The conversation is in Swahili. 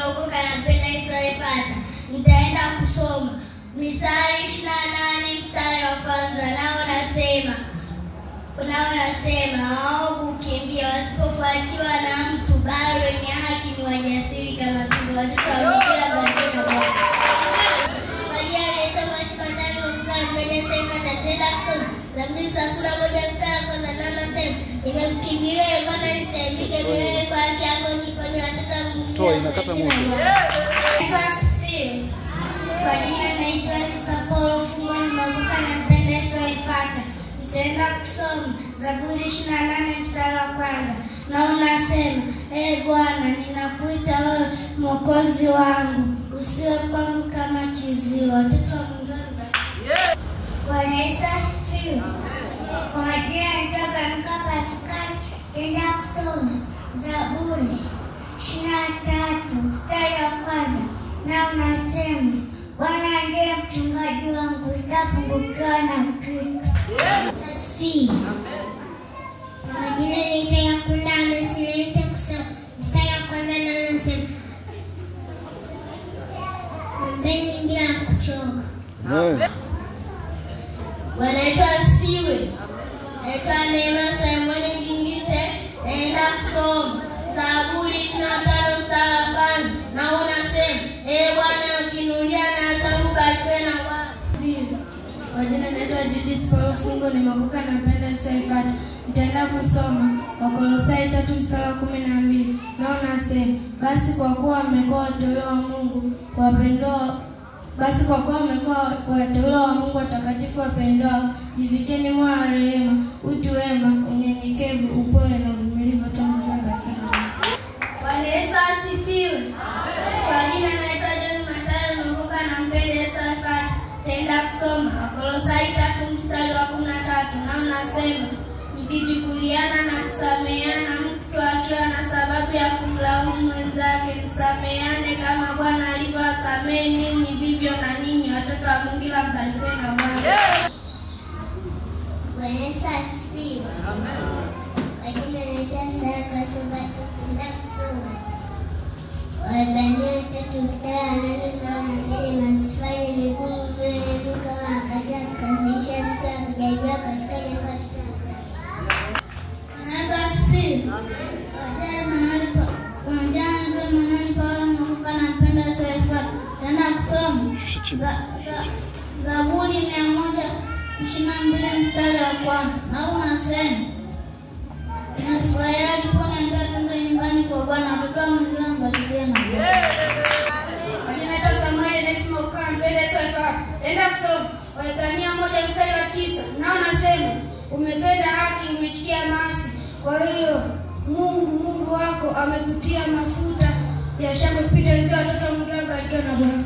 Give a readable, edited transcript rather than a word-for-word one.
nimeokoka napenda isoifata. Nitaenda kusoma Mithali 28 mstari wa kwanza nao nasema waovu hukimbia wasipofuatiwa na mtu, bali wenye haki ni wajasiri kama simba. Watoto wa Bikira barikiwa na Bwana. Kwa ajili ya mashikatani wakuka napenda isoifata. Nitaenda kusoma Zaburi 31 mstari wa kwanza nao nasema nimemkimbilia Bwana nisaidike, milele kwa haki yako niponye. Watoto wa Mungu inakata moto. Yesu asifiwe. Kwa jina naitwa Lisa Paulo Fungo, nimeokoka napenda isoifata. Nitaenda kusoma Zaburi 28 mstari wa kwanza na unasema Bwana ninakuita wewe Mwokozi wangu, usiwe kwangu kama kiziwi. Watoto wa Mungu Bwana Yesu asifiwe. Kwa jina naitwa Pascal, nitaenda kusoma Zaburi 23 mstari wa kwanza na unasema Bwana ndiye mchungaji wangu, sitapungukiwa na kitu. Asifiwe. Majina naitwa Yakunda Amesinete kusoma mstari wa kwanza na unasema ombeni bila kuchoka. Bwana Yesu asifiwe. Naitwa Neema Simoni Ngingite, naenda kusoma Zaburi 25 mstari wa kwanza na unasema Bwana ukinulia na sababu barikiwe na Bwana. Kwa jina naitwa Judith Paulo Fungo, nimeokoka napenda isoifata. Nitaenda kusoma Wakolosai 3 mstari wa 12 na unasema basi kwa kuwa wamekuwa wateule wa Mungu wa Mungu watakatifu wapendao, jivikeni moyo wa rehema, utu wema, unyenyekevu, upole na uvumilivu. Bwana Yesu asifiwe. Kwa jina naitwa John Mathayo, nimeokoka napenda isoifata. Nitaenda kusoma Wakolosai 3 mstari wa 13 na unasema mkichukuliana na kusameheana, mtu akiwa na sababu ya kumlaumu mwenzake, msameheane kama Bwana alivyowasamehe ninyi, vivyo na ninyi. Watoto wa Mungu barikiwe na Bwana. Bwana Yesu asifiwe. Kwa jina naitwa Sara Kasumba, nitaenda kusoma Waebrania 3 mstari wa 8 na unasema msifanye migumu mioyo yenu kama wakati mkasirisha siku ya kujaribiwa katika nyakati. Yesu asifiwe. Napenda isoifata. Naenda kusoma Zaburi 122 mstari wa kwanza na unasema nafurahia aliponenda tunda nyumbani kwa Bwana. Watoto wa Mungu barikiwe na Bwana. Naitwa Samuel, nimeokoka napenda isoifata. Nitaenda kusoma Waebrania 1 mstari wa 9 na unasema umependa haki, umechukia maasi. Kwa hiyo Mungu wako amekutia mafuta ya shangwe kupita wenzao. Watoto wa Mungu barikiwe na Bwana.